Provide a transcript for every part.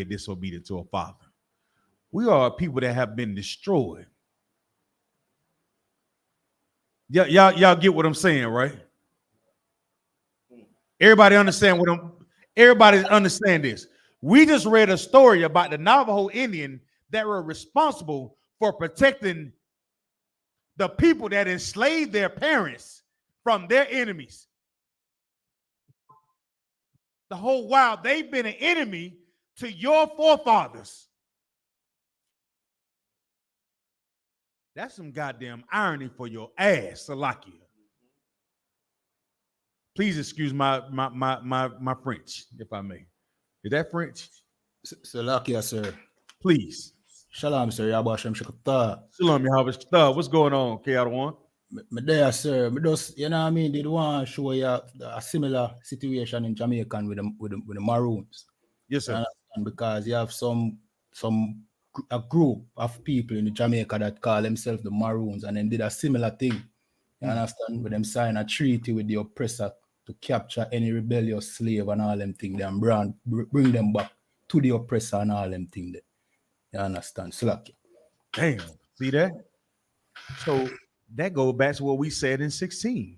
disobedient to a father. We are people that have been destroyed. Y'all get what I'm saying, right? Everybody understand everybody understand this. We just read a story about the Navajo Indian that were responsible for protecting the people that enslaved their parents from their enemies. The whole while they've been an enemy to your forefathers. That's some goddamn irony for your ass, Salakia. Please excuse my French, if I may. Is that French? Salakia, sir. Please. Shalom, sir. Yabashem Shakata. Shalom, Yahweh. What's going on, K1? Me there, sir. Me just, you know what I mean, did want to show you a similar situation in Jamaica with the Maroons. Yes, sir. And because you have a group of people in Jamaica that call themselves the Maroons, and then did a similar thing. You understand? With them sign a treaty with the oppressor to capture any rebellious slave and all them things, and bring them back to the oppressor and all them things. You understand? Slack. Damn. See that? So that goes back to what we said in 16.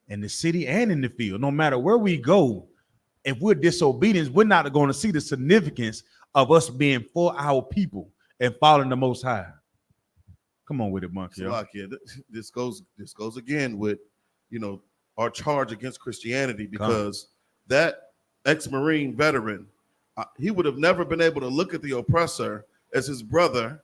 In the city and in the field. No matter where we go, if we're disobedient, we're not going to see the significance of us being for our people and following the Most High. Come on with it, Monkey. Salakia, this goes again with, our charge against Christianity, because that ex-Marine veteran, he would have never been able to look at the oppressor as his brother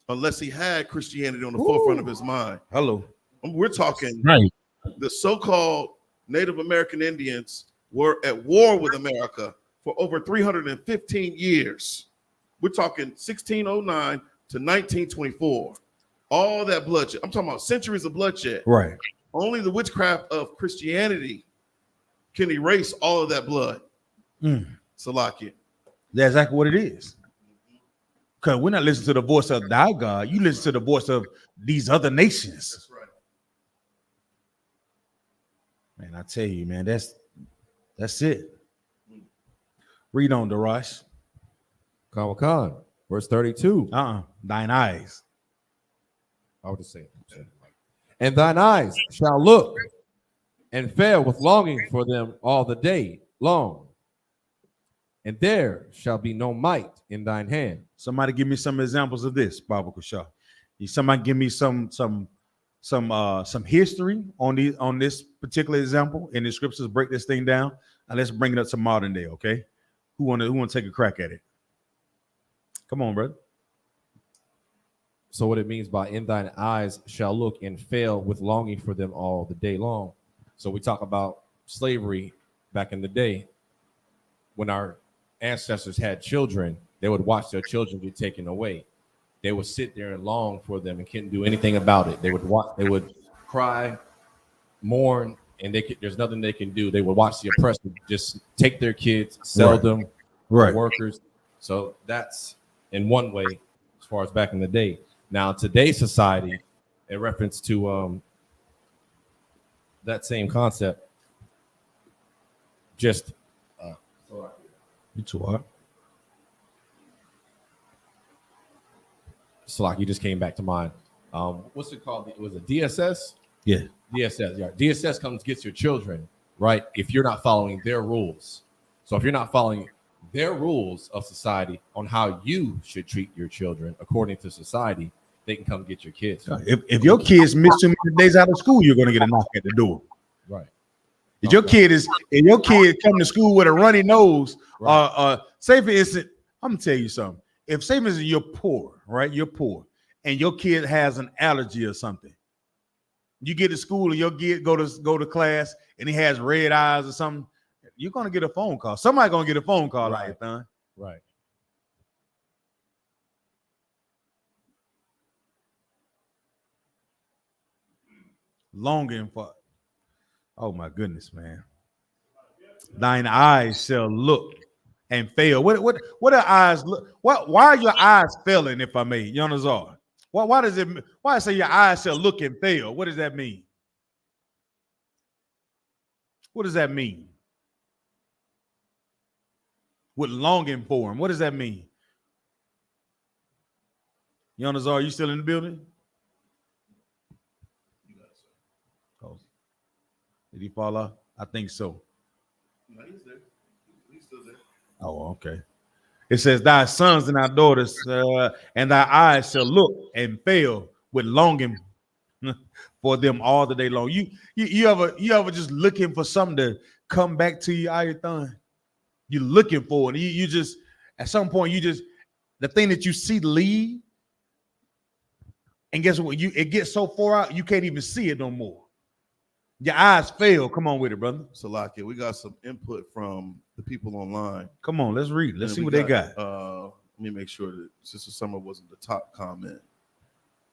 unless he had Christianity on the forefront of his mind. Hello. We're talking right. The so-called Native American Indians were at war with America for over 315 years. We're talking 1609 to 1924. All that bloodshed. I'm talking about centuries of bloodshed. Right. Only the witchcraft of Christianity can erase all of that blood. Salakia. That's exactly what it is. Because we're not listening to the voice of thy God. You listen to the voice of these other nations. That's right. Man, I tell you, man, that's it. Read on, Darash. Khan, verse 32. Thine eyes. I would just say, and thine eyes shall look and fail with longing for them all the day long. And there shall be no might in thine hand. Somebody give me some examples of this, Baba Kusha. Somebody give me some history on this particular example in the scriptures. Break this thing down and let's bring it up to modern day. Okay, who want to take a crack at it? Come on, brother. So what it means by in thine eyes shall look and fail with longing for them all the day long. So we talk about slavery back in the day when our ancestors had children, they would watch their children get taken away. They would sit there and long for them and couldn't do anything about it. They would cry, mourn, and there's nothing they can do. They would watch the oppressor just take their kids, sell them, workers. So that's in one way as far as back in the day. Now today's society, in reference to that same concept, just you too hard. Slack, you just came back to mind. What's it called? It was a DSS? Yeah. DSS, yeah. DSS comes gets your children, right? If you're not following their rules. So if you're not following their rules of society on how you should treat your children according to society, they can come get your kids. If your kids miss too many days out of school, you're going to get a knock at the door. Right. If your kid come to school with a runny nose, say for instance, I'm gonna tell you something. If say for instance you're poor, right? You're poor, and your kid has an allergy or something. You get to school and your kid go to class and he has red eyes or something. You're gonna get a phone call. Somebody's gonna get a phone call like that, son. Right. Longing for. Oh my goodness, man. Thine eyes shall look and fail. What are eyes look? Why are your eyes failing, if I may, Yonazar? Why does it say your eyes shall look and fail? What does that mean? What does that mean? with longing for him. What does that mean? Jonas, are you still in the building? Oh, did he fall off? I think so. No, he's there. He's still there. Oh, okay. It says, thy sons and thy daughters, and thy eyes shall look and fail with longing for them all the day long. You ever just looking for something to come back to you, Ayathon? You're looking for it. You just, at some point, the thing that you see leave, and guess what? It gets so far out, you can't even see it no more. Your eyes fail. Come on with it, brother. Salakia, we got some input from the people online. Come on, let's read. Let's And see we what they got. Let me make sure that Sister Summer wasn't the top comment.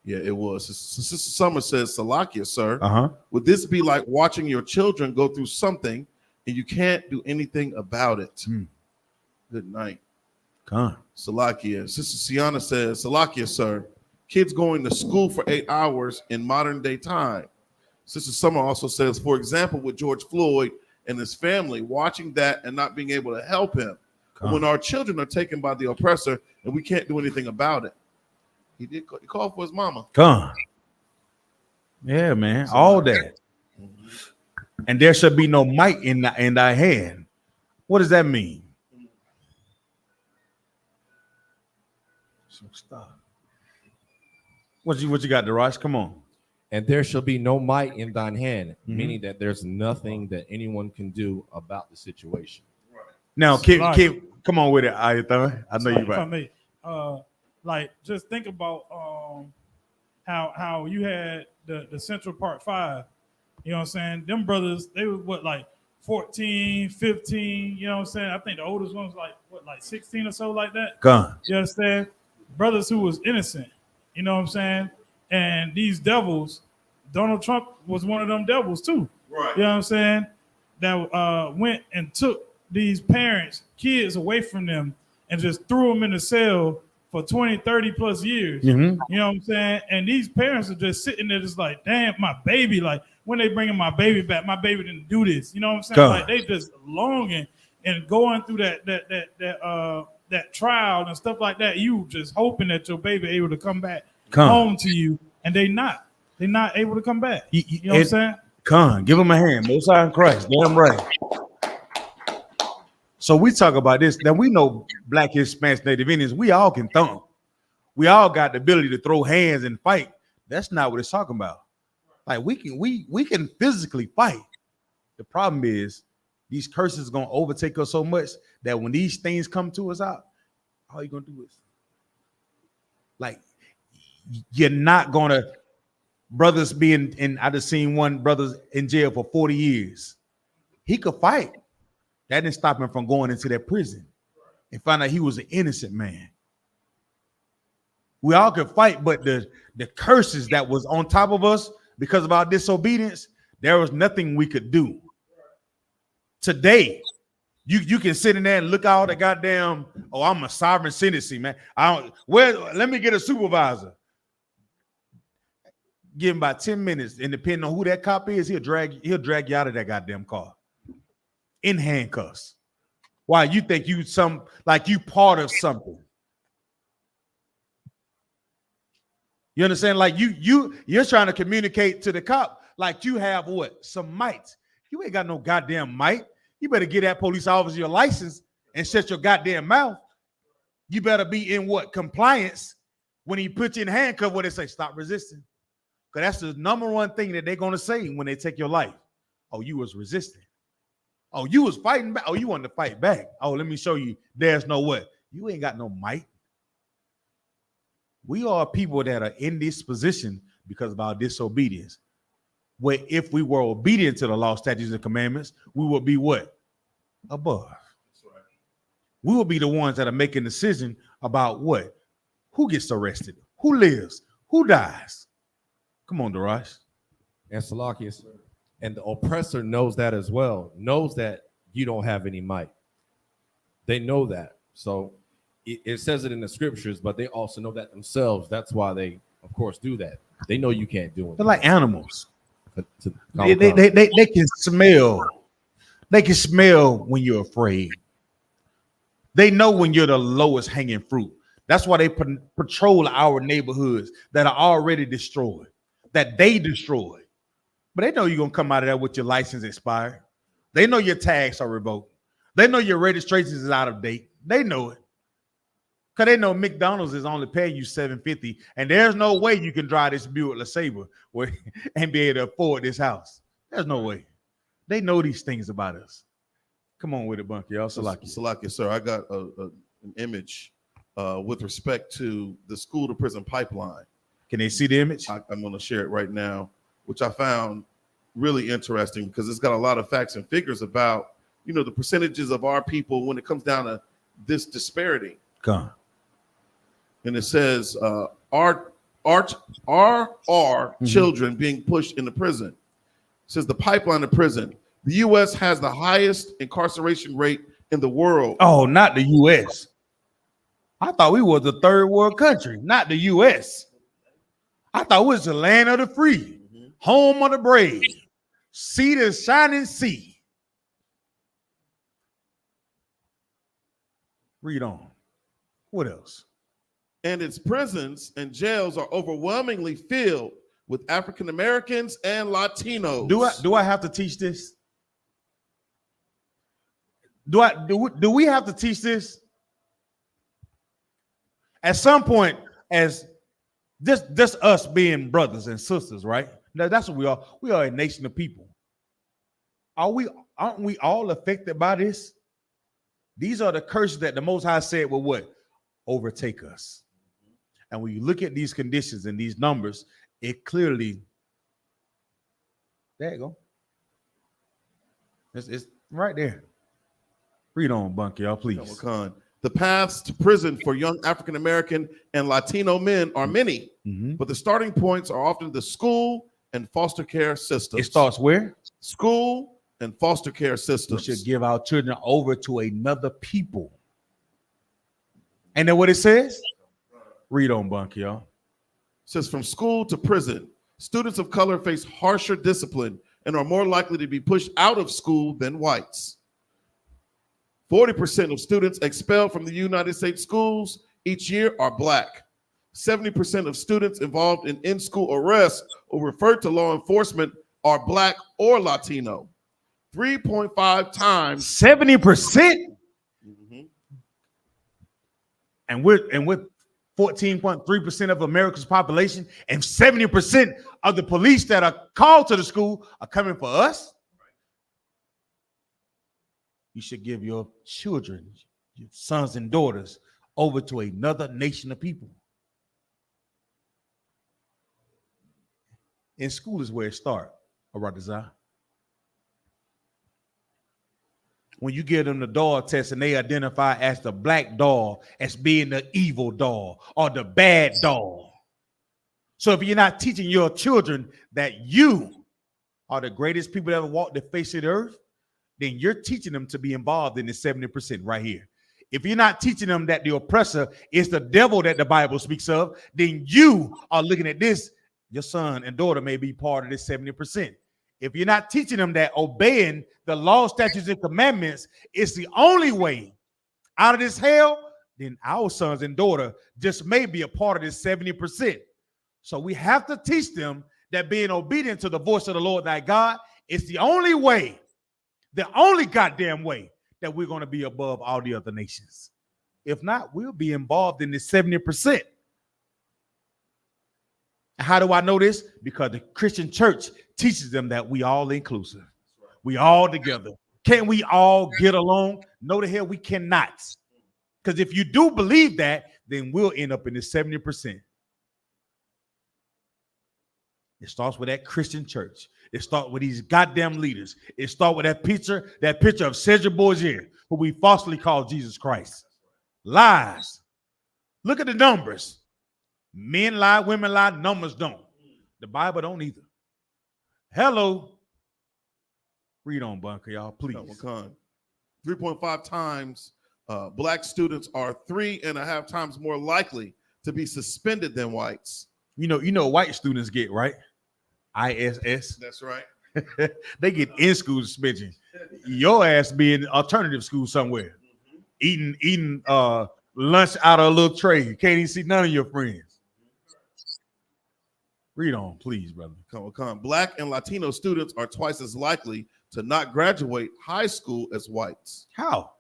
Yeah, it was. Sister Summer says, Salakia, sir, would this be like watching your children go through something and you can't do anything about it? Good night. Come. Salakia. Sister Siana says, Salakia, sir, kids going to school for 8 hours in modern day time. Sister Summer also says, for example, with George Floyd and his family, watching that and not being able to help him. When our children are taken by the oppressor and we can't do anything about it. He called for his mama. Come. Yeah, man. All that. And there should be no might in thy hand. What does that mean? So stop. What you got, Darash? Come on. And there shall be no might in thine hand, meaning that there's nothing that anyone can do about the situation. Now, come on with it, Ayathon. I know you're right. Like, just think about how you had the Central Park 5. You know what I'm saying? Them brothers, they were what, like 14, 15, you know what I'm saying? I think the oldest one was like 16 or so, like that. Gone. You understand? Brothers who was innocent, you know what I'm saying? And these devils, Donald Trump was one of them devils too. Right. You know what I'm saying? That went and took these kids away from them and just threw them in a cell for 20, 30 plus years. You know what I'm saying? And these parents are just sitting there just like, damn, my baby, like, when they bringing my baby back, my baby didn't do this. You know what I'm saying? Like, they just longing and going through that trial and stuff like that. You just hoping that your baby able to come back home to you, and they're not able to come back. You know what I'm saying? Give them a hand. Most High in Christ. Damn right. So we talk about this. Now we know Black, Hispanics, Native Indians, we all can thump. We all got the ability to throw hands and fight. That's not what it's talking about. Like, we can physically fight. The problem is these curses are gonna overtake us so much that when these things come to us out, all you're gonna do is, like, you're not gonna, brothers being in, I just seen one brother in jail for 40 years. He could fight. That didn't stop him from going into that prison and find out he was an innocent man. We all could fight, but the curses that was on top of us because of our disobedience, there was nothing we could do. Today, you can sit in there and look at all the goddamn, I'm a sovereign citizen, man. Let me get a supervisor. Give him about 10 minutes, and depending on who that cop is, he'll drag you out of that goddamn car in handcuffs. Why? You think you part of something. You understand? Like you're trying to communicate to the cop like you have what? Some might. You ain't got no goddamn might. You better get that police officer your license and shut your goddamn mouth. You better be in what? Compliance when he puts you in handcuff where they say stop resisting. Because that's the number one thing that they're gonna say when they take your life. Oh, you was resisting. Oh, you was fighting back. Oh, you wanted to fight back. Oh, let me show you. There's no what. You ain't got no might. We are people that are in this position because of our disobedience. Where if we were obedient to the law, statutes, and commandments, we would be what? Above. That's right. We will be the ones that are making decision about what? Who gets arrested? Who lives? Who dies? Come on, Darash. And Salakius. And the oppressor knows that as well, knows that you don't have any might. They know that. So it says it in the scriptures, but they also know that themselves. That's why they, of course, do that. They know you can't do it. They're like animals. They can smell. They can smell when you're afraid. They know when you're the lowest hanging fruit. That's why they patrol our neighborhoods that are already destroyed, that they destroyed. But they know you're going to come out of there with your license expired. They know your tags are revoked. They know your registration is out of date. They know it. Because they know McDonald's is only paying you $750, and there's no way you can drive this Buick LeSabre and be able to afford this house. There's no way. They know these things about us. Come on with it, Bunky. Y'all. Salakia, sir. I got an image with respect to the school to prison pipeline. Can they see the image? I'm going to share it right now, which I found really interesting because it's got a lot of facts and figures about, the percentages of our people when it comes down to this disparity. Come. And it says, are children being pushed into prison? It says the pipeline to prison. The U.S. has the highest incarceration rate in the world. Oh, not the U.S. I thought we were the third world country, not the U.S. I thought it was the land of the free, home of the brave, sea to shining sea. Read on. What else? And its prisons and jails are overwhelmingly filled with African Americans and Latinos. Do I have to teach this? Do we have to teach this? At some point, as this us being brothers and sisters, right? Now that's what we are. We are a nation of people. Aren't we all affected by this? These are the curses that the Most High said will what? Overtake us. And when you look at these conditions and these numbers, it clearly, there you go. It's right there. Read on, Bunky, y'all, please. The paths to prison for young African American and Latino men are many, but the starting points are often the school and foster care systems. It starts where? School and foster care systems. We should give our children over to another people. And then what it says? Read on, Bunky, y'all. It says from school to prison, students of color face harsher discipline and are more likely to be pushed out of school than whites. 40% of students expelled from the United States schools each year are Black. 70% of students involved in in-school arrests or referred to law enforcement are Black or Latino. 3.5 times. 70%? And we're 14.3% of America's population, and 70% of the police that are called to the school are coming for us. You should give your children, your sons and daughters, over to another nation of people. In school is where it starts, Aradazah. When you give them the dog test and they identify as the black dog as being the evil dog or the bad dog. So if you're not teaching your children that you are the greatest people that ever walked the face of the earth, then you're teaching them to be involved in the 70% right here. If you're not teaching them that the oppressor is the devil that the Bible speaks of, then you are looking at this. Your son and daughter may be part of this 70%. If you're not teaching them that obeying the law, statutes, and commandments is the only way out of this hell, then our sons and daughter just may be a part of this 70%. So we have to teach them that being obedient to the voice of the Lord thy God is the only way, the only goddamn way that we're going to be above all the other nations. If not, we'll be involved in this 70%. How do I know this? Because the Christian church teaches them that we all inclusive. We all together. Can we all get along? No, the hell we cannot. Because if you do believe that, then we'll end up in the 70%. It starts with that Christian church. It starts with these goddamn leaders. It starts with that picture of Cedric Borgia, who we falsely call Jesus Christ. Lies. Look at the numbers. Men lie, women lie, numbers don't. The Bible don't either. Hello. Read on, Bunker, y'all, please. 3.5 times Black students are 3.5 times more likely to be suspended than whites. You know, white students get, right? ISS. That's right. They get in-school suspension. Your ass be in alternative school somewhere. eating lunch out of a little tray. You can't even see none of your friends. Read on, please, brother. Come. Black and Latino students are twice as likely to not graduate high school as whites. How?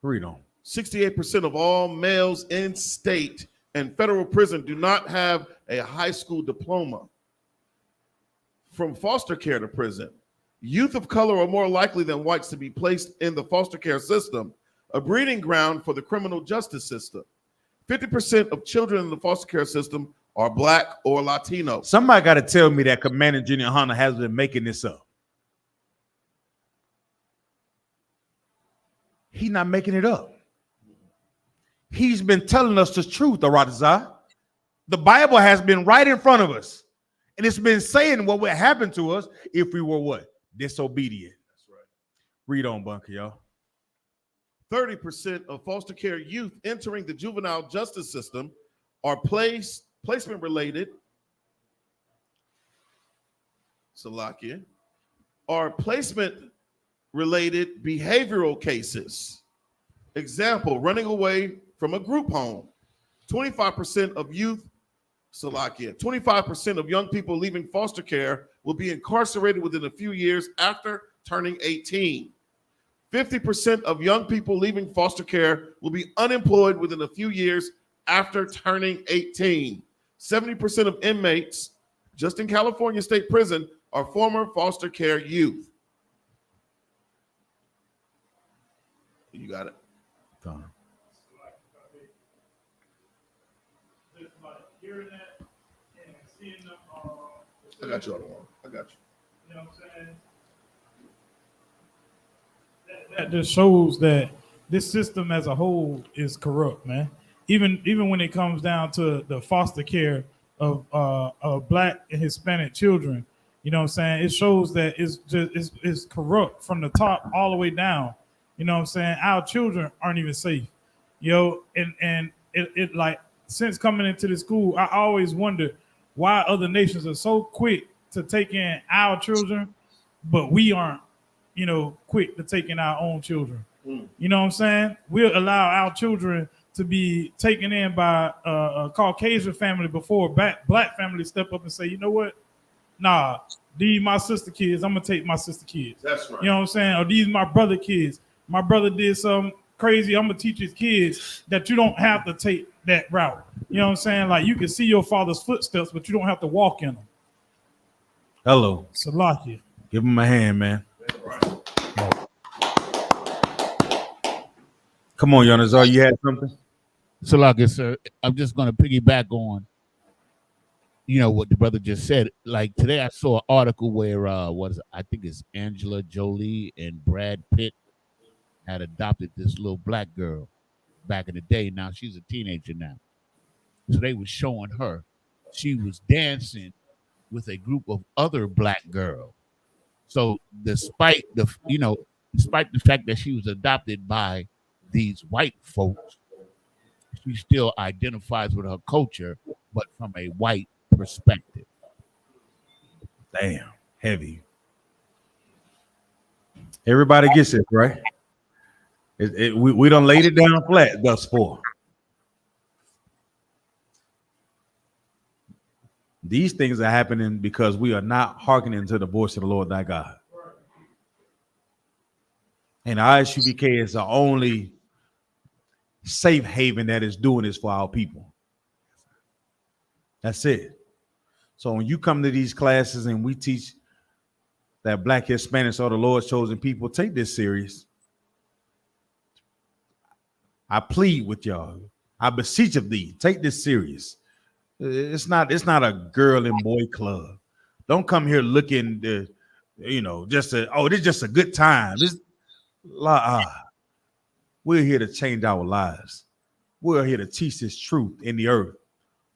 Read on. 68% of all males in state and federal prison do not have a high school diploma. From foster care to prison, youth of color are more likely than whites to be placed in the foster care system, a breeding ground for the criminal justice system. 50% of children in the foster care system are Black or Latino. Somebody got to tell me that Commander Junior Hunter has been making this up. He's not making it up. He's been telling us the truth, Aratazah. The Bible has been right in front of us. And it's been saying what would happen to us if we were what? Disobedient. That's right. Read on, Bunker, y'all. 30% of foster care youth entering the juvenile justice system are placement related. Salakia. Are placement related behavioral cases. Example, running away from a group home. 25% of youth, Salakia, 25% of young people leaving foster care will be incarcerated within a few years after turning 18. 50% of young people leaving foster care will be unemployed within a few years after turning 18. 70% of inmates just in California State Prison are former foster care youth. You got it. Done. I got you on the wall. I got you. You know what I'm saying? That just shows that this system as a whole is corrupt, man. Even when it comes down to the foster care of Black and Hispanic children, you know what I'm saying? It shows that it's corrupt from the top all the way down. You know what I'm saying? Our children aren't even safe. And it like, since coming into the school, I always wondered why other nations are so quick to take in our children, but we aren't, quick to take in our own children. You know what I'm saying? We'll allow our children to be taken in by a Caucasian family before Black families step up and say, you know what? Nah, these my sister kids. I'm going to take my sister kids. That's right. You know what I'm saying? Or these my brother kids. My brother did something crazy. I'm going to teach his kids that you don't have to take that route. You know what I'm saying? Like, you can see your father's footsteps, but you don't have to walk in them. Hello. Salakia. Give him a hand, man. Come on, Yonazar, you had something? Salakia, sir. I'm just going to piggyback on, what the brother just said. Like, today I saw an article where, I think it's Angela Jolie and Brad Pitt had adopted this little Black girl back in the day. Now she's a teenager now. So they were showing her. She was dancing with a group of other Black girls. So despite the fact that she was adopted by these white folks, she still identifies with her culture, but from a white perspective. Damn, heavy. Everybody gets it, right? We done laid it down flat thus far. These things are happening because we are not hearkening to the voice of the Lord thy God. And Isupk is the only safe haven that is doing this for our people. That's it. So when you come to these classes and we teach that Black Hispanics are the Lord's chosen people, take this serious. I plead with y'all. I beseech of thee, take this serious. It's not a girl and boy club. Don't come here looking to, this is just a good time. We're here to change our lives. We're here to teach this truth in the earth,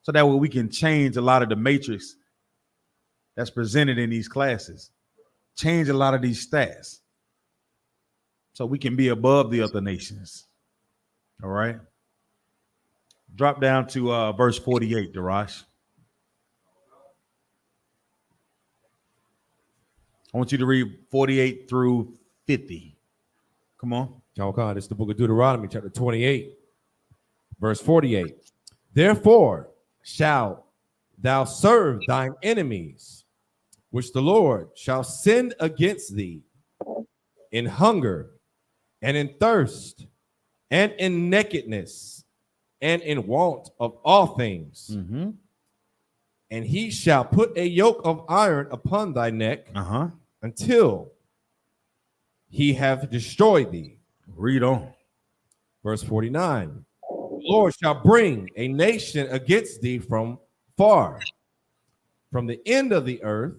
so that way we can change a lot of the matrix that's presented in these classes, change a lot of these stats, so we can be above the other nations. All right. Drop down to verse 48, Darash. I want you to read 48 through 50. Come on. This is the book of Deuteronomy, chapter 28, verse 48. Therefore shalt thou serve thine enemies, which the Lord shall send against thee in hunger and in thirst and in nakedness and in want of all things. Mm-hmm. And he shall put a yoke of iron upon thy neck until he have destroyed thee. Read on. Verse 49. The Lord shall bring a nation against thee from far, from the end of the earth,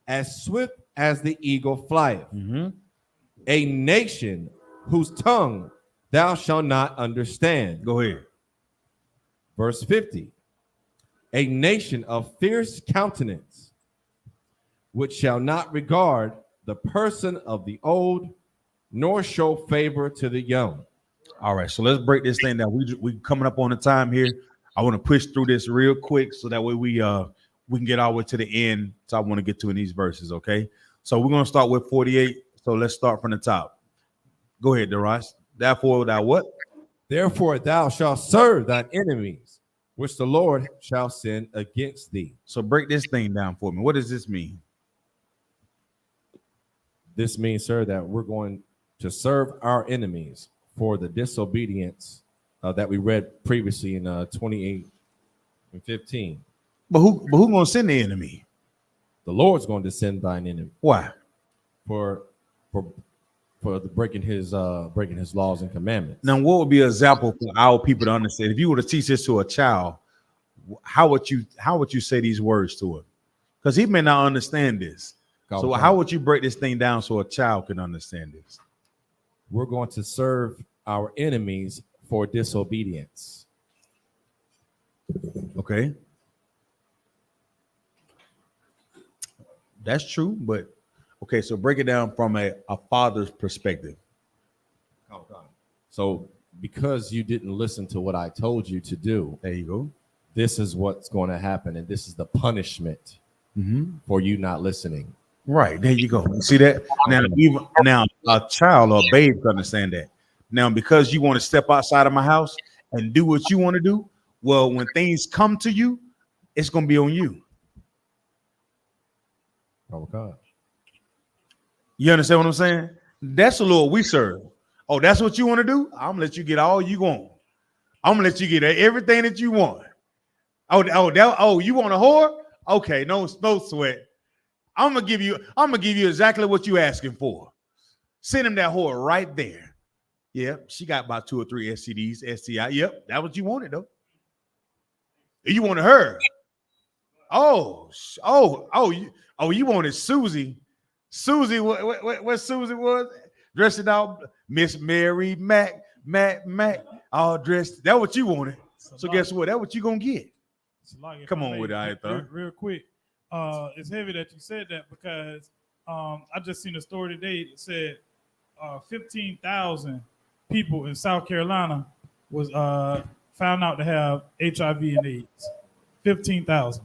as swift as the eagle flieth. Mm-hmm. A nation whose tongue thou shalt not understand. Go ahead. Verse 50. A nation of fierce countenance, which shall not regard the person of the old, nor show favor to the young. All right, so let's break this thing down. We coming up on the time here. I want to push through this real quick so that way we can get our way to the end. So I want to get to in these verses, okay? So we're gonna start with 48. So let's start from the top. Go ahead, Darius. Therefore, thou what? Therefore, thou shalt serve thine enemies, which the Lord shall send against thee. So break this thing down for me. What does this mean? This means, sir, that we're going to serve our enemies for the disobedience that we read previously in 28 and 15. But who gonna send the enemy? The Lord's going to send thine enemy. Why? For the breaking his laws and commandments. Now, what would be an example for our people to understand? If you were to teach this to a child, how would you say these words to him? Because he may not understand this. So how would you break this thing down so a child can understand this? We're going to serve our enemies for disobedience. Okay. That's true, but okay, so break it down from a father's perspective. So because you didn't listen to what I told you to do, There you go. this is what's going to happen, and this is the punishment for you not listening. Right, there you go. You see that? Now a child or a babe can understand that. Now, because you want to step outside of my house and do what you want to do, well, when things come to you, it's gonna be on you. Oh God. You understand what I'm saying? That's the Lord we serve. Oh, that's what you want to do? I'm gonna let you get all you want. I'm gonna let you get everything that you want. You want a whore? Okay, no sweat. I'm gonna give you exactly what you asking for. Send him that whore right there. Yep, she got about 2 or 3 STDs, STI. Yep, that's what you wanted though. You wanted her. You wanted Susie. Susie, what Susie was? Dressed out, Miss Mary Mac, all dressed. That's what you wanted. So guess what? That's what you gonna get. Come on with it, real quick. It's heavy that you said that because I just seen a story today that said 15,000 people in South Carolina was found out to have HIV and AIDS. 15,000.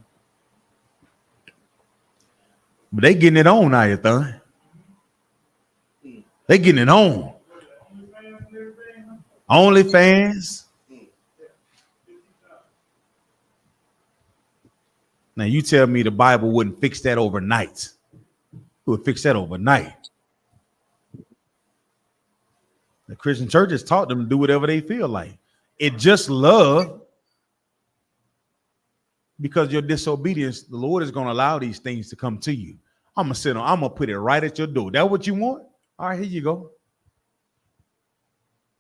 But they getting it on, Ayathan. They getting it on. OnlyFans. Now you tell me the Bible wouldn't fix that overnight. It would fix that overnight. The Christian church has taught them to do whatever they feel like. It just love. Because your disobedience, the Lord is going to allow these things to come to you. I'm gonna put it right at your door. That what you want? All right, here you go.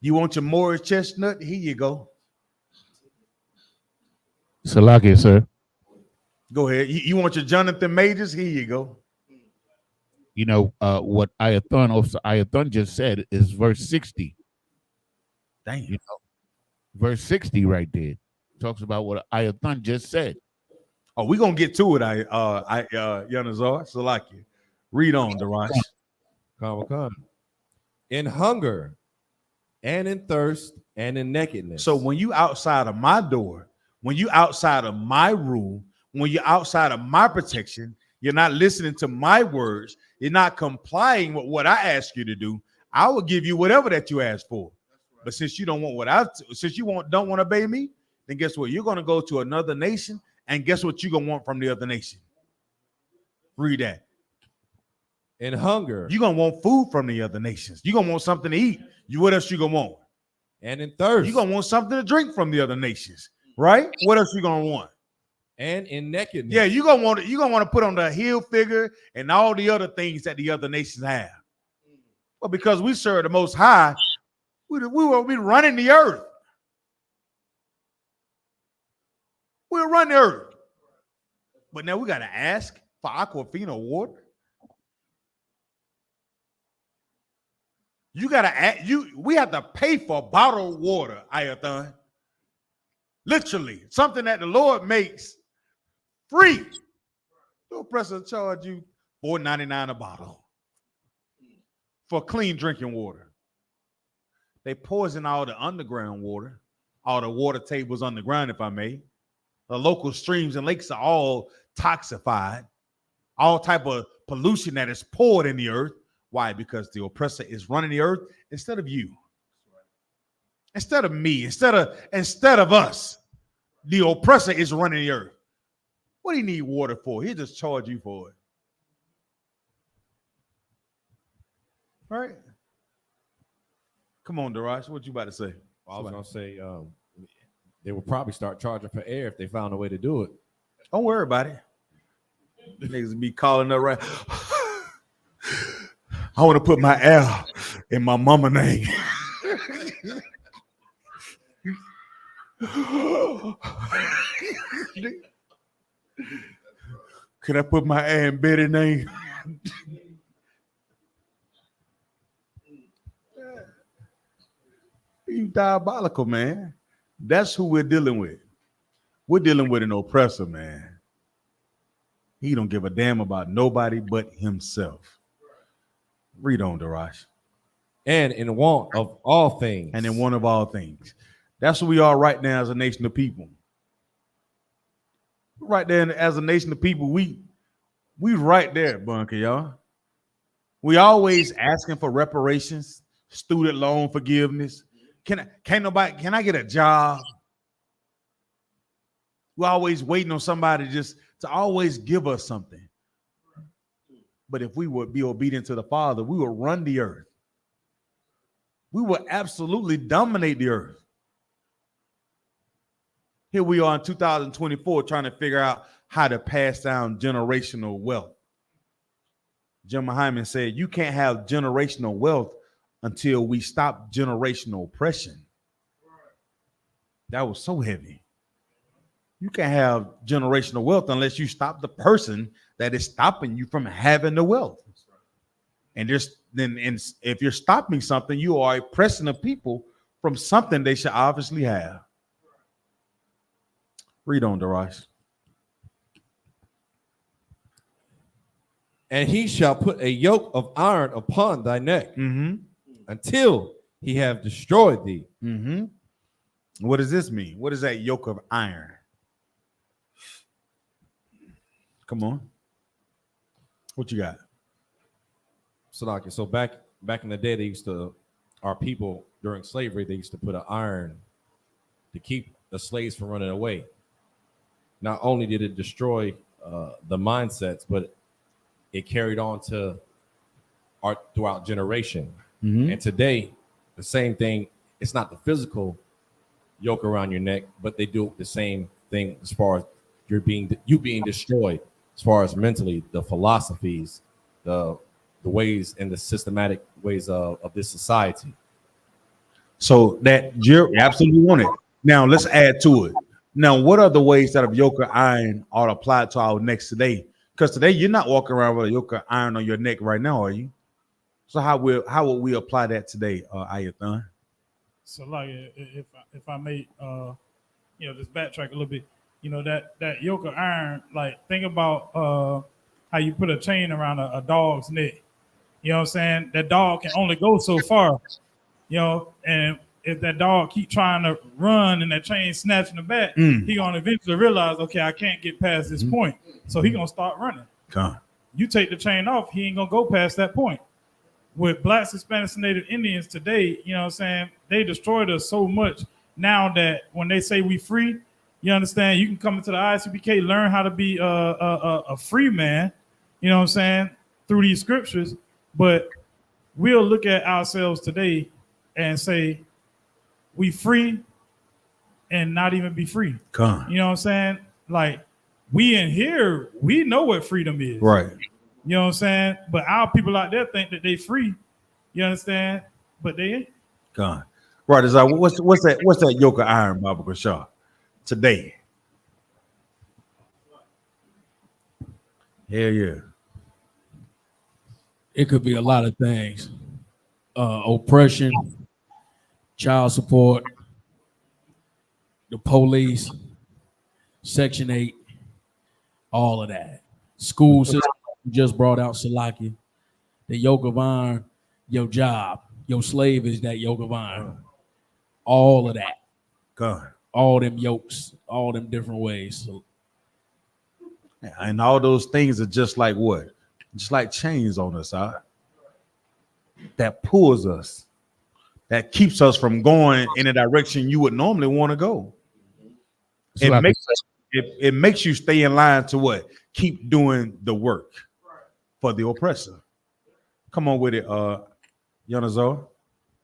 You want your Morris chestnut? Here you go. Salakia, sir. Go ahead. You want your Jonathan Majors? Here you go. You know what Officer Ayathon just said is verse 60. Damn. You know, verse 60 right there talks about what Ayathon just said. Oh, we're gonna get to it. Yanazar. Salakia. Read on, Darius. Come. In hunger and in thirst and in nakedness. So when you outside of my door, when you outside of my rule, when you're outside of my protection, you're not listening to my words, you're not complying with what I ask you to do. I will give you whatever that you ask for. But since you don't want since you don't want to obey me, then guess what? You're going to go to another nation, and guess what you're going to want from the other nation? Read that. In hunger. You're going to want food from the other nations. You're going to want something to eat. What else you going to want? And in thirst. You're going to want something to drink from the other nations, right? What else you going to want? And in nakedness. Yeah, you're going to want to put on the heel figure and all the other things that the other nations have. Well, because we serve the Most High, we will be running the earth. We'll run the earth. But now we got to ask for Aquafina water. You got to we have to pay for bottled water, Ayathan. Literally, something that the Lord makes free. The oppressor charge you $4.99 a bottle for clean drinking water. They poison all the underground water, all the water tables underground, if I may. The local streams and lakes are all toxified, all type of pollution that is poured in the earth. Why? Because the oppressor is running the earth instead of you, instead of me, instead of us. The oppressor is running the earth. What do you need water for? He'll just charge you for it. All right. Come on, Darash. What you about to say? Well, I was going to say they would probably start charging for air if they found a way to do it. Don't worry about it. The niggas be calling up right. I want to put my L in my mama name. Could I put my Aunt Betty name? You diabolical, man. That's who we're dealing with. We're dealing with an oppressor, man. He don't give a damn about nobody but himself. Read on, Darash. And in want of all things. And in want of all things. That's what we are right now as a nation of people. Right there as a nation of people, we right there, Bunker, y'all. We always asking for reparations, student loan forgiveness. Can I get a job? We're always waiting on somebody to always give us something. But if we would be obedient to the Father, we will run the earth. We will absolutely dominate the earth. Here we are in 2024 trying to figure out how to pass down generational wealth. Jim Hyman said, you can't have generational wealth until we stop generational oppression. That was so heavy. You can't have generational wealth unless you stop the person that is stopping you from having the wealth. And if you're stopping something, you are oppressing the people from something they should obviously have. Read on, Darash. And he shall put a yoke of iron upon thy neck until he have destroyed thee. What does this mean? What is that yoke of iron? Come on. What you got? So back in the day, our people during slavery, they used to put an iron to keep the slaves from running away. Not only did it destroy the mindsets, but it carried on to throughout generation. And today, the same thing. It's not the physical yoke around your neck, but they do the same thing as far as you being destroyed, as far as mentally, the philosophies, the ways and the systematic ways of this society. So that you're absolutely on it. Now let's add to it. Now, what are the ways that a yoke of iron are applied to our necks today? Because today you're not walking around with a yoke of iron on your neck right now, are you? So how will we apply that today, Ayathan? So, like, if I may, just backtrack a little bit. That yoke of iron. Like, think about how you put a chain around a dog's neck. You know what I'm saying? That dog can only go so far. And if that dog keep trying to run and that chain snatching the back, he gonna eventually realize, okay, I can't get past this point. So he gonna start running. You take the chain off, he ain't gonna go past that point. with blacks, Hispanics, and Native Indians today, you know what I'm saying, they destroyed us so much now that when they say we free, you understand, you can come into the ISUPK, learn how to be a free man, you know what I'm saying, through these scriptures, but we'll look at ourselves today and say we free and not even be free. You know what I'm saying? Like, we in here, we know what freedom is. Right. You know what I'm saying? But our people out there think that they free. You understand? But they ain't. Gone. Right. Is what's that yoke of iron, Baba Kashar, today? Hell yeah. It could be a lot of things. Oppression, child support, the police, Section 8, all of that. School system just brought out Salaki. The yoke of iron, your job, your slave is that yoke of iron. All of that. God. All them yokes, all them different ways. So, and all those things are just like what? Just like chains on us, huh? That pulls us, that keeps us from going in a direction you would normally want to go. It makes you stay in line to what? Keep doing the work for the oppressor. Come on with it, Yonazo.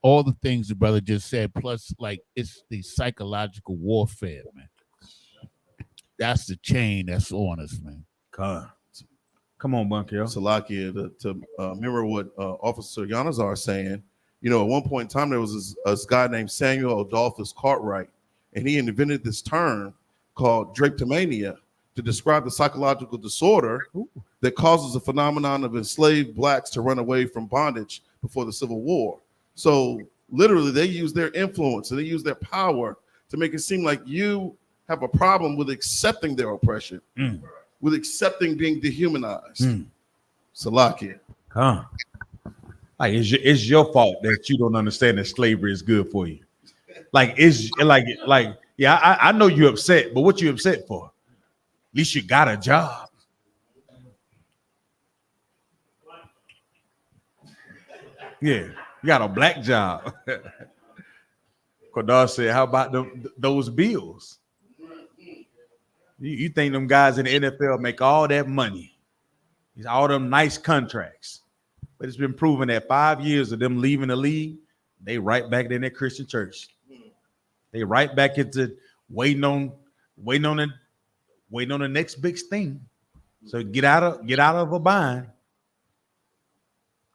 All the things the brother just said, plus like it's the psychological warfare, man. That's the chain that's on us, man. God. Come on, Bunker. Salakia, to mirror what Officer Yanazar is saying, you know, at one point in time, there was this guy named Samuel Adolphus Cartwright, and he invented this term called drapetomania to describe the psychological disorder that causes a phenomenon of enslaved blacks to run away from bondage before the Civil War. So literally, they use their influence and they use their power to make it seem like you have a problem with accepting their oppression. With accepting being dehumanized. Salakia. Huh. Like it's your fault that you don't understand that slavery is good for you. Like it's like yeah, I know you're upset, but what you upset for? At least you got a job. Yeah, you got a black job. Kodar said, how about those bills? You think them guys in the NFL make all that money, all them nice contracts, but it's been proven that 5 years of them leaving the league, they right back in that Christian church. They right back into waiting on the next big thing. So get out of a bind.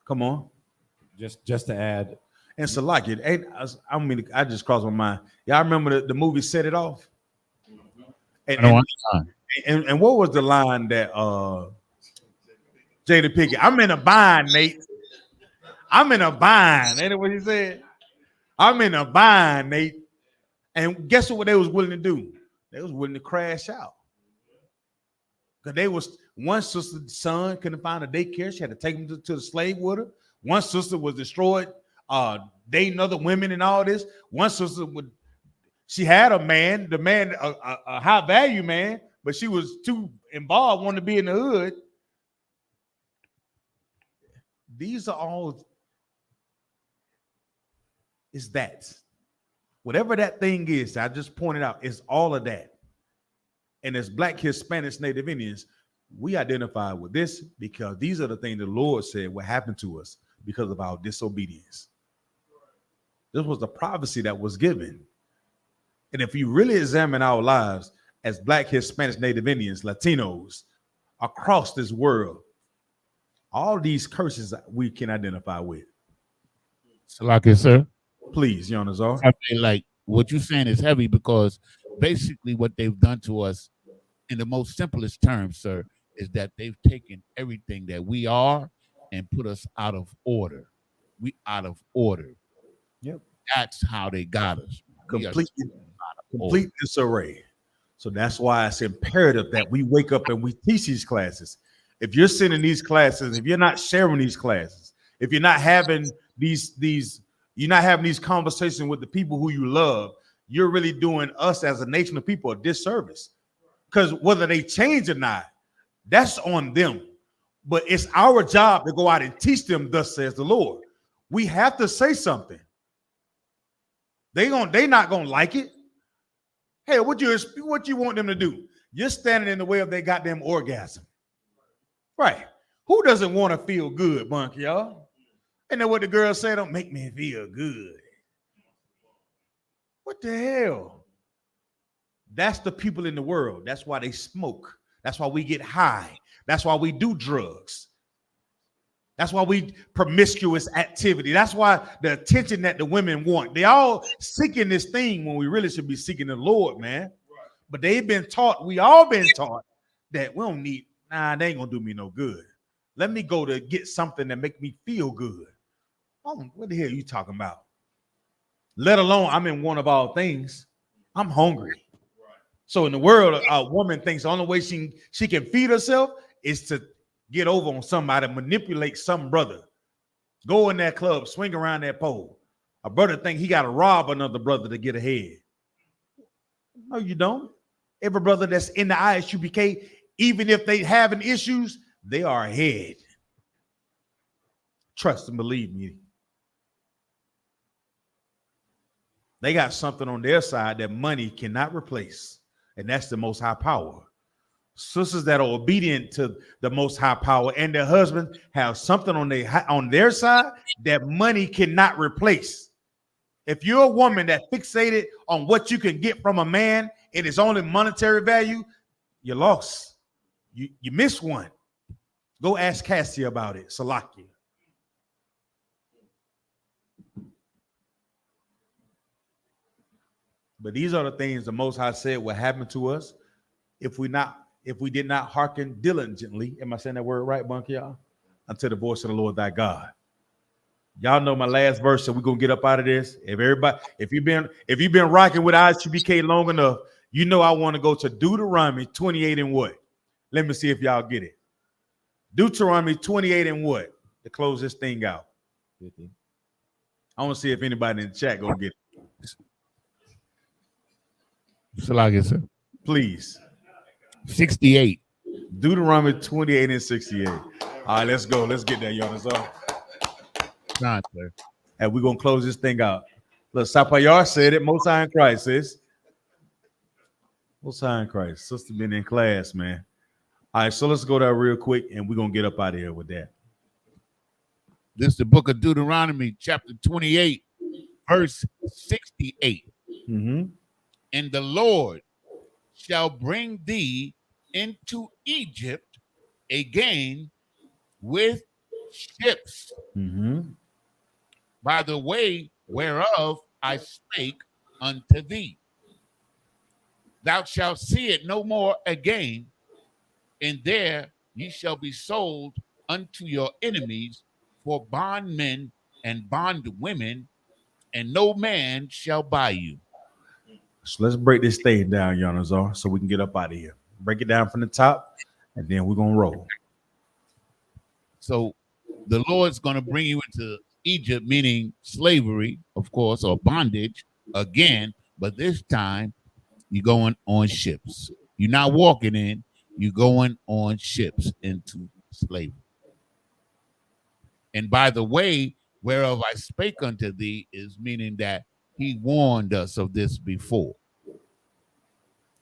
Come on. Just to add, and Salakia, I just crossed my mind. Y'all remember the movie Set It Off? And what was the line that Jada Pinkett? I'm in a bind, Nate. I'm in a bind. Ain't that what he said? I'm in a bind, Nate. And guess what they was willing to do? They was willing to crash out. Because they was one sister's son couldn't find a daycare. She had to take him to the slave with her. One sister was destroyed, dating other women and all this. One sister she had a man, a high value man, but she was too involved, wanted to be in the hood. These are all, is that. Whatever that thing is, I just pointed out, it's all of that. And as Black, Hispanics, Native Indians, we identify with this because these are the things the Lord said will happen to us because of our disobedience. This was the prophecy that was given. And if you really examine our lives as Black, Hispanics, Native Indians, Latinos, across this world, all these curses we can identify with. Salakia, sir. Please, Yonazar. I mean, like what you're saying is heavy because basically what they've done to us in the most simplest terms, sir, is that they've taken everything that we are and put us out of order. We out of order. Yep. That's how they got us. Complete disarray. So that's why it's imperative that we wake up and we teach these classes. If you're sitting in these classes, if you're not sharing these classes, if you're not having you're not having these conversations with the people who you love, you're really doing us as a nation of people a disservice. Because whether they change or not, that's on them. But it's our job to go out and teach them, thus says the Lord. We have to say something. They not gonna like it. Hey, what you want them to do? You're standing in the way of their goddamn orgasm. Right. Who doesn't want to feel good, Bunk, y'all? And then what the girl said, don't make me feel good. What the hell? That's the people in the world. That's why they smoke. That's why we get high. That's why we do drugs. That's why we promiscuous activity. That's why the attention that the women want. They all seeking this thing when we really should be seeking the Lord, man. But they've been taught, we all been taught that we don't need, they ain't gonna do me no good. Let me go to get something that make me feel good. Oh, what the hell are you talking about? Let alone I'm in one of all things. I'm hungry. So in the world, a woman thinks the only way she can feed herself is to get over on somebody, manipulate some brother. Go in that club, swing around that pole. A brother think he got to rob another brother to get ahead. No, you don't. Every brother that's in the ISUPK, even if they having issues, they are ahead. Trust and believe me. They got something on their side that money cannot replace, and that's the Most High power. Sisters that are obedient to the Most High power and their husband have something on their side that money cannot replace. If you're a woman that fixated on what you can get from a man and it's only monetary value, you're lost. You miss one. Go ask Cassie about it, Salakia. But these are the things the Most High said will happen to us if we did not hearken diligently. Am I saying that word right, Bunky, y'all? Unto the voice of the Lord thy God. Y'all know my last verse, so we're gonna get up out of this. If you've been rocking with ISUPK long enough, you know I want to go to Deuteronomy 28 and what? Let me see if y'all get it. Deuteronomy 28 and what? To close this thing out. 50. I want to see if anybody in the chat gonna get it. Salakia, sir. Please. 68. Deuteronomy 28 and 68. All right, let's go. Let's get that, y'all. Not, sir. And we're going to close this thing out. Look, Sapayar said it. Most High in Christ, sis. Most High in Christ. Sister been in class, man. All right, so let's go there real quick, and we're going to get up out of here with that. This is the book of Deuteronomy, chapter 28, verse 68. Mm-hmm. And the Lord shall bring thee into Egypt again with ships, by the way whereof I spake unto thee. Thou shalt see it no more again, and there ye shall be sold unto your enemies for bondmen and bondwomen, and no man shall buy you. So let's break this thing down, Yanazar, so we can get up out of here. Break it down from the top, and then we're going to roll. So the Lord's going to bring you into Egypt, meaning slavery, of course, or bondage again, but this time you're going on ships. You're not walking in, you're going on ships into slavery. And by the way, whereof I spake unto thee is meaning that he warned us of this before.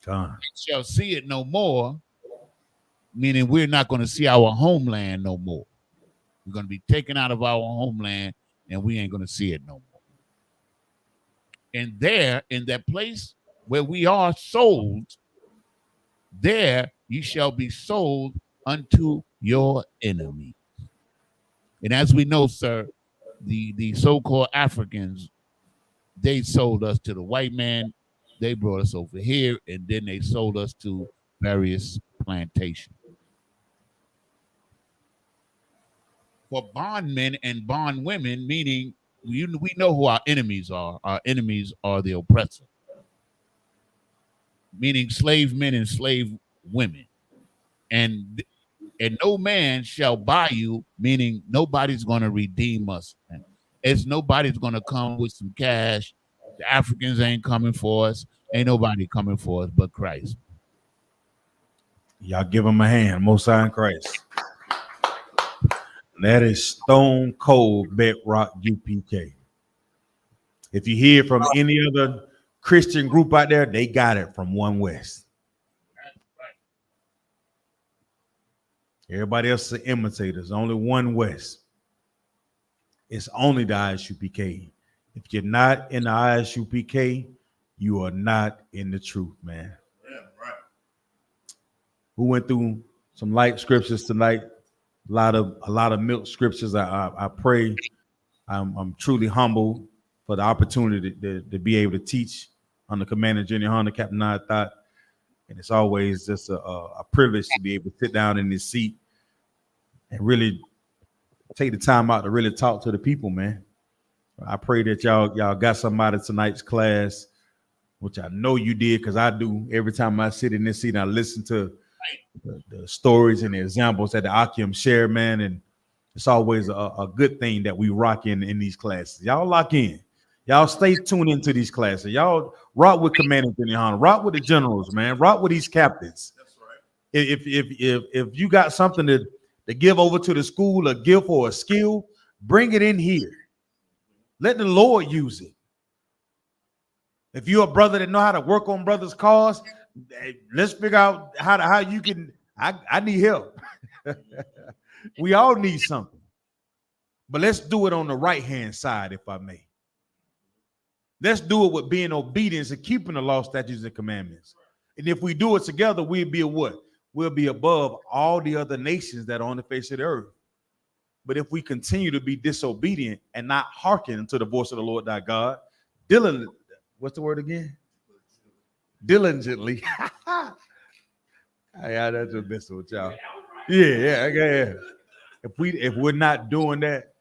We shall see it no more, meaning we're not going to see our homeland no more. We're going to be taken out of our homeland, and we ain't going to see it no more. And there, in that place where we are sold, there ye shall be sold unto your enemy. And as we know, sir, the so-called Africans, they sold us to the white man. They brought us over here, and then they sold us to various plantations. For bondmen and bondwomen, meaning we know who our enemies are. Our enemies are the oppressor, meaning slave men and slave women. And no man shall buy you, meaning nobody's going to redeem us. It's nobody's going to come with some cash. The Africans ain't coming for us. Ain't nobody coming for us but Christ. Y'all give him a hand. Most High in Christ. That is Stone Cold Bedrock UPK. If you hear from any other Christian group out there, they got it from One West. Everybody else is imitators. Only One West. It's only the ISUPK. If you're not in the ISUPK, you are not in the truth, man. Yeah, right. We went through some light scriptures tonight. A lot of milk scriptures. I pray. I'm truly humbled for the opportunity to be able to teach under Commander Junior Hunter, Captain Thought. And it's always just a privilege to be able to sit down in this seat and really take the time out to really talk to the people, man. I pray that y'all got something out of tonight's class, which I know you did, because I do. Every time I sit in this seat and I listen to the stories and the examples that the Akim share, man, and it's always a good thing that we rock in these classes. Y'all lock in. Y'all stay tuned into these classes. Y'all rock with Commander Junior Hunter, rock with the generals, man, rock with these captains. That's right. If you got something to give over to the school, a gift or a skill, bring it in here. Let the Lord use it. If you're a brother that know how to work on brothers' cars, let's figure out how you can. I need help. We all need something, but let's do it on the right hand side, if I may. Let's do it with being obedience and keeping the law, statutes, and commandments. And if we do it together, we'll be a what? We'll be above all the other nations that are on the face of the earth. But if we continue to be disobedient and not hearken to the voice of the Lord thy God, what's the word again? Diligently. Yeah, that's just messing with y'all. Yeah. If we're not doing that,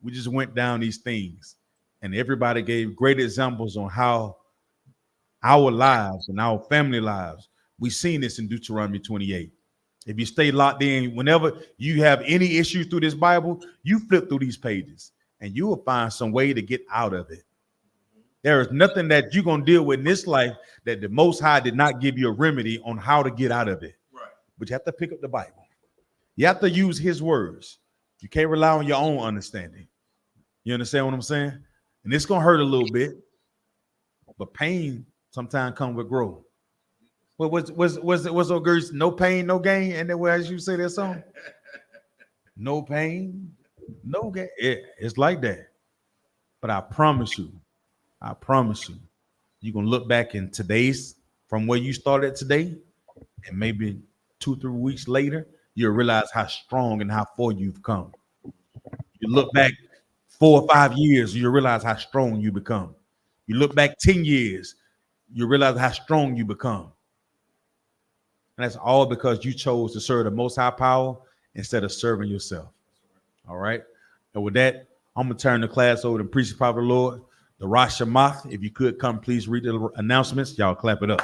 we just went down these things, and everybody gave great examples on how our lives and our family lives. We've seen this in Deuteronomy 28. If you stay locked in, whenever you have any issues through this Bible, you flip through these pages and you will find some way to get out of it. There is nothing that you're going to deal with in this life that the Most High did not give you a remedy on how to get out of it. Right. But you have to pick up the Bible. You have to use his words. You can't rely on your own understanding. You understand what I'm saying? And it's going to hurt a little bit, but pain sometimes comes with growth. What's old girls? No pain, no gain. And then as you say that song, no pain, no gain. Yeah, it's like that. But I promise you, you're gonna look back in today's from where you started today, and maybe 2-3 weeks later, you'll realize how strong and how far you've come. You look back 4 or 5 years, you'll realize how strong you become. You look back 10 years, you realize how strong you become. And that's all because you chose to serve the Most High Power instead of serving yourself. All right. And with that, I'm going to turn the class over to Priest of the Lord, the Rosh Hashanah. If you could come, please read the announcements. Y'all clap it up.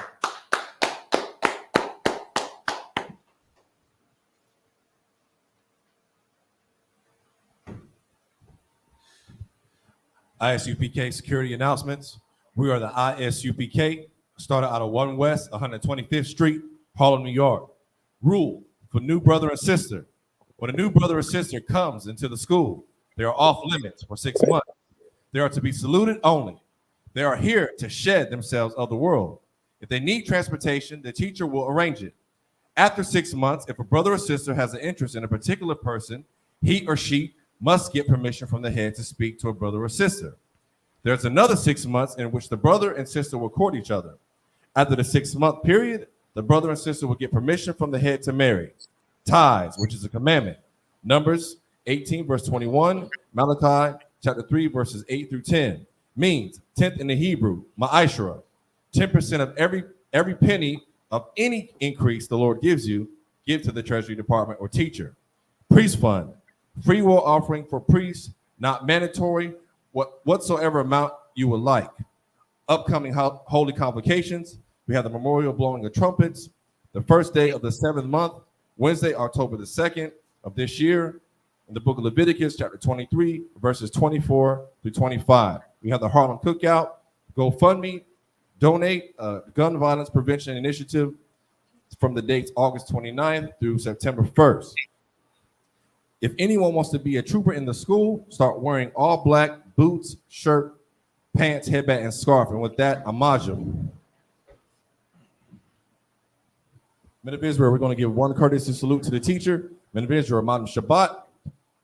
ISUPK security announcements. We are the ISUPK, started out of 1 West, 125th Street, Harlem, New York. Rule for new brother and sister. When a new brother or sister comes into the school, they are off limits for 6 months. They are to be saluted only. They are here to shed themselves of the world. If they need transportation, the teacher will arrange it. After 6 months, if a brother or sister has an interest in a particular person, he or she must get permission from the head to speak to a brother or sister. There's another 6 months in which the brother and sister will court each other. After the 6-month period, the brother and sister will get permission from the head to marry. Tithes, which is a commandment. Numbers 18, verse 21, Malachi chapter 3, verses 8 through 10, means 10th in the Hebrew, ma'ashra, 10% of every penny of any increase the Lord gives you, give to the Treasury Department or teacher. Priest fund, free will offering for priests, not mandatory, whatsoever amount you would like. Upcoming holy convocations, we have the memorial blowing of trumpets, the first day of the 7th month, Wednesday, October the 2nd of this year, in the book of Leviticus, chapter 23, verses 24 through 25. We have the Harlem Cookout, GoFundMe, donate, Gun Violence Prevention Initiative from the dates August 29th through September 1st. If anyone wants to be a trooper in the school, start wearing all black boots, shirt, pants, headband, and scarf. And with that, Amajim. Men of Israel, we're going to give one courtesy salute to the teacher. Men of Israel, Madam Shabbat,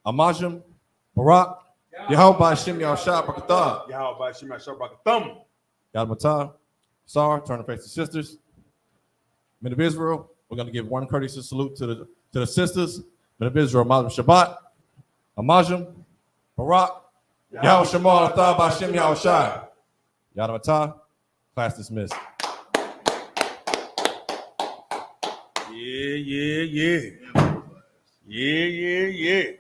Amajim, Barak, Yahweh Hashem Yahushua Barakatah. Yahweh Hashem Yahushua Barakatah. Yad Matah, Sar, turn to face the sisters. Men of Israel, we're going to give one courtesy salute to the sisters. Men of Israel, Madam Shabbat, Amajim, Barak, Yahweh Shema Atah B'Hashem Yahushua. Yad Matah, class dismissed. Yeah.